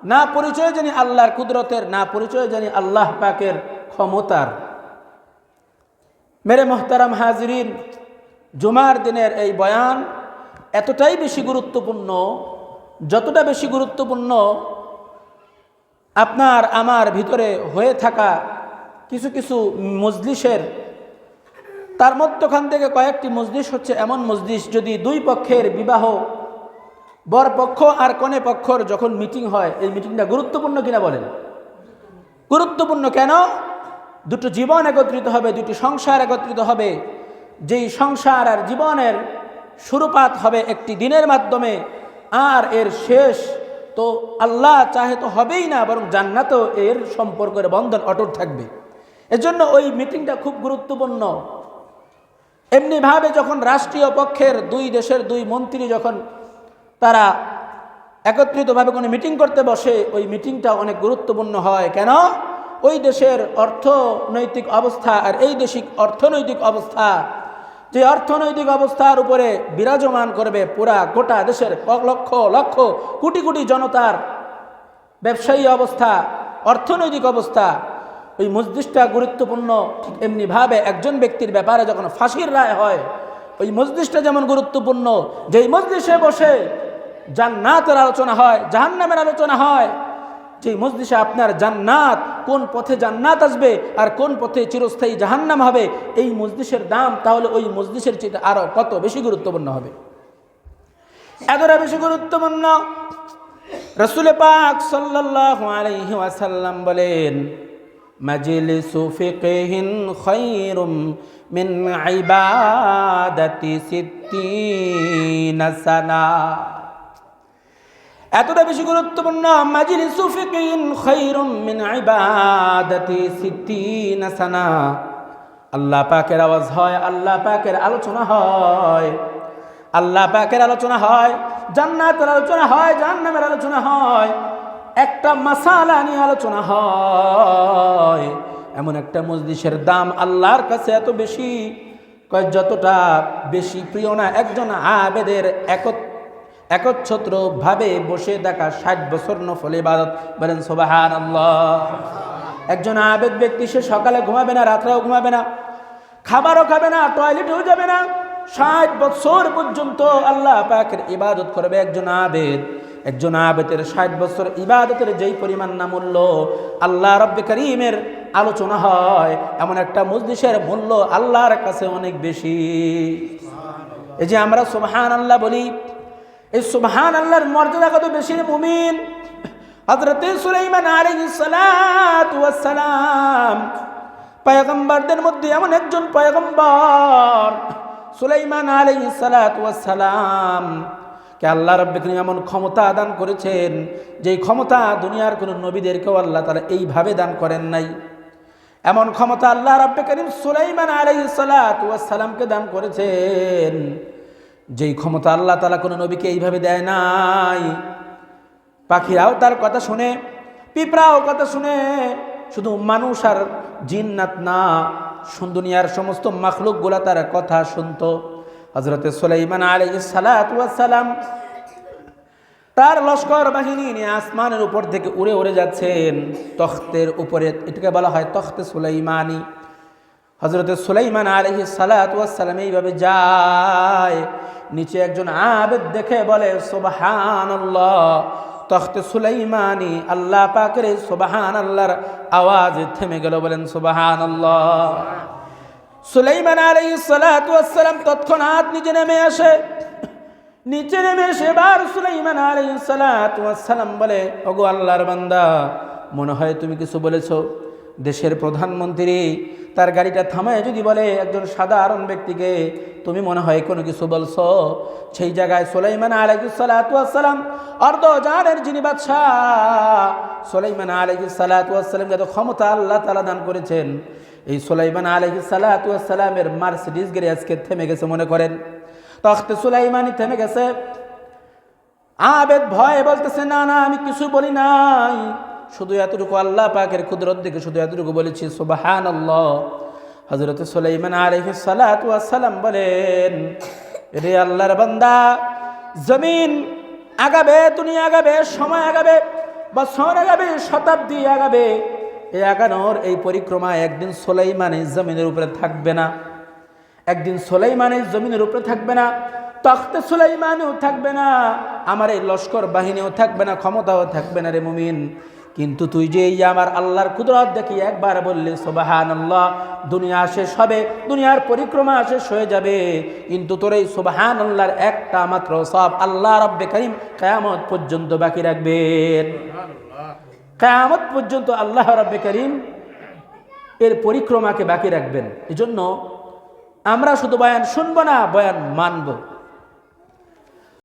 না পরিচয় জানি আল্লাহর কুদরতের, না পরিচয় জানি আল্লাহ পাকের ক্ষমতার। মেরে মোহতারাম হাজিরিন, জুমার দিনের এই বয়ান এতটাই বেশি গুরুত্বপূর্ণ, যতটা বেশি গুরুত্বপূর্ণ আপনার আমার ভিতরে হয়ে থাকা কিছু কিছু মজলিসের, তার মধ্যখান থেকে কয়েকটি মজলিস হচ্ছে এমন মজলিস, যদি দুই পক্ষের বিবাহ, বর পক্ষ আর কনে পক্ষর যখন মিটিং হয়, এই মিটিংটা গুরুত্বপূর্ণ কিনা বলেন? গুরুত্বপূর্ণ কেন? দুটো জীবন একত্রিত হবে, দুটি সংসার একত্রিত হবে, যেই সংসার আর জীবনের শুরুপাত হবে একটি দিনের মাধ্যমে, আর এর শেষ তো আল্লাহ চাহে তো হবেই না, বরং জান্নাতও এর সম্পর্কের বন্ধন অটুট থাকবে। এজন্য ওই মিটিংটা খুব গুরুত্বপূর্ণ। এমনিভাবে যখন রাষ্ট্রীয় পক্ষের দুই দেশের দুই মন্ত্রী যখন তারা একত্রিতভাবে কোনো মিটিং করতে বসে, ওই মিটিংটা অনেক গুরুত্বপূর্ণ হয়। কেন? ওই দেশের অর্থনৈতিক অবস্থা আর এই দেশিক অর্থনৈতিক অবস্থা, যে অর্থনৈতিক অবস্থার উপরে বিরাজমান করবে পুরা গোটা দেশের লক্ষ লক্ষ কোটি কোটি জনতার ব্যবসায়ী অবস্থা, অর্থনৈতিক অবস্থা, ওই মজলিসটা গুরুত্বপূর্ণ। ঠিক এমনিভাবে একজন ব্যক্তির ব্যাপারে যখন ফাঁসির রায় হয়, ওই মজলিসটা যেমন গুরুত্বপূর্ণ, যেই মজলিসে বসে জান্নাতের আলোচনা হয়, জাহান্নামের আলোচনা হয়, যেই মজলিসে আপনার জান্নাত, কোন পথে জান্নাত আসবে আর কোন পথে চিরস্থায়ী জাহান্নাম হবে, এই মজলিসের দাম তাহলে ওই মজলিসের চেয়ে আরো কত বেশি গুরুত্বপূর্ণ হবে। এতটা বেশি গুরুত্বপূর্ণ। রাসূল পাক সাল্লাল্লাহু আলাইহি ওয়াসাল্লাম বলেন, মাজলিসু ফিকহিন খায়রুম মিন ইবাদাতি সিত্তিনা সানা। এতটা বেশি গুরুত্বপূর্ণ। মাজলিসু ফিকহিন খায়রুম মিন ইবাদাতি সিত্তিনা সানা। আল্লাহ পাকের আওয়াজ হয়, আল্লাহ পাকের আলোচনা হয়, আল্লাহ পাকের আলোচনা হয়, জান্নাতের আলোচনা হয়, জাহান্নামের আলোচনা হয়, একটা মাসালা নিয়ে আলোচনা হয়। এমন একটা মজলিসের দাম আল্লাহর কাছে এত বেশি, যতটা বেশি প্রিয় না একজন আবেদের একচ্ছত্র ভাবে বসে দেখা 60 বছর নফল ইবাদত। বলেন সুবহানাল্লাহ। একজন আবেদ ব্যক্তি, সে সকালে ঘুমাবে না, রাত্রেও ঘুমাবে না, খাবারও খাবে না, টয়লেটেও যাবে না, 60 বছর পর্যন্ত আল্লাহ পাকের ইবাদত করবে একজন আবেদ। একজন আবেদের 60 বছর ইবাদতের যেই পরিমাণ না মূল্য, আল্লাহ রব্বে কারীমের আলোচনা হয়, এমন একটা মজলিসের মূল্য আল্লাহর কাছে অনেক বেশি। এই যে আমরা সুবহানাল্লাহ বলি, এই সুবহানাল্লাহর মর্যাদা কত বেশি। মুমিন হযরত সুলাইমান আলাইহিস সালাতু ওয়াস সালাম, পয়গম্বরদের মধ্যে এমন একজন পয়গম্বর সুলাইমান আলাইহিস সালাতু ওয়াস সালাম কে আল্লাহ রাব্বুল কারীম এমন ক্ষমতা দান করেছেন, যেই ক্ষমতা দুনিয়ার কোনো নবীদেরকেও আল্লাহ তাআলা এইভাবে দান করেন নাই। এমন ক্ষমতা আল্লাহ রাব্বুল কারীম সুলাইমান আলাইহিস সালাতু ওয়াস সালামকে দান করেছেন, যেই ক্ষমতা আল্লাহ তাআলা কোনো নবীকে এইভাবে দেয় নাই। পাখিরাও তার কথা শুনে, পিঁপড়াও কথা শুনে, শুধু মানুষ আর জিন্নাত না, দুনিয়ার সমস্ত মাখলুকগুলা তার কথা শুনতো। হযরত সুলাইমান আলাইহিস সালাতু ওয়াস সালাম তার লস্কর বাহিনী নিয়ে আসমানের উপর থেকে উড়ে উড়ে যাচ্ছেন তখতের উপরে, এটাকে বলা হয় তখতে সুলাইমানি। হযরত সুলাইমান আলাইহিস সালাতু ওয়াস সালাম এইভাবে যায়, নিচে একজন আবেদ দেখে বলে সুবহানাল্লাহ। তখতে সুলাইমানি, আল্লাহ পাকের সুবহানাল্লাহর আওয়াজ থেমে গেল। বলেন সুবহানাল্লাহ। সুলাইমান আলাইহিস সালাতু ওয়াস সালাম তৎক্ষণাৎ নিচে নেমে আসে। নিচে নেমে এসে এবার সুলাইমান আলাইহিস সালাতু ওয়াস সালাম বলে, ওগো আল্লাহর বান্দা, মনে হয় তুমি কিছু বলেছো। দেশের প্রধানমন্ত্রী তার গাড়িটা থামায় যদি বলে একজন সাধারণ ব্যক্তিকে, তুমি মনে হয় কোনো কিছু বলছো, সেই জায়গায় সুলাইমান আলাইহিস সালাতু ওয়াস সালাম অর্ধ জাহানের যিনি বাদশা, সুলাইমান আলাইহিস সালাতু ওয়াস সালামকে এত ক্ষমতা আল্লাহ তাআলা দান করেছেন, এই সুলাইমান আলাইহিস সালাতু ওয়াস সালামের মার্সিডিজ গাড়ি আজকে থেমে গেছে। মনে করেন তখতে সুলাইমানি থেমে গেছে। আবেদ ভয়ে বলতেছে, না না, আমি কিছু বলি নাই, শুধু এতটুকু আল্লাহ পাকের কুদরত দেখে শুধু এতটুকু বলেছি সুবহানাল্লাহ। হযরত সুলাইমান আলাইহিস সালাতু ওয়াস সালাম বলেন, রে আল্লাহর বান্দা, জমিন আগাবে, দুনিয়া আগাবে, সময় আগাবে, বছর আগাবে, শতাব্দী আগাবে, এই আগানোর এই পরিক্রমা একদিন সুলাইমান এই জমিনের উপরে থাকবে না, একদিন সুলাইমান এই জমিনের উপরে থাকবে না, তখতে সুলাইমানও থাকবে না, আমার এই লস্কর বাহিনীও থাকবে না, ক্ষমতাও থাকবে না রে মুমিন। কিন্তু তুই যে এই আমার আল্লাহর কুদরত দেখি একবার বললি সুবহানাল্লাহ, দুনিয়া শেষ হবে, দুনিয়ার পরিক্রমা শেষ হয়ে যাবে, কিন্তু তোর এই সুবহানাল্লাহর একটা মাত্র সওয়াব আল্লাহ রাব্বে কারীম কিয়ামত পর্যন্ত বাকি রাখবেন। কিয়ামত পর্যন্ত আল্লাহ রাব্বে কারীম এর পরিক্রমাকে বাকি রাখবেন। এজন্য আমরা শুধু বয়ান শুনবো না, বয়ান মানব।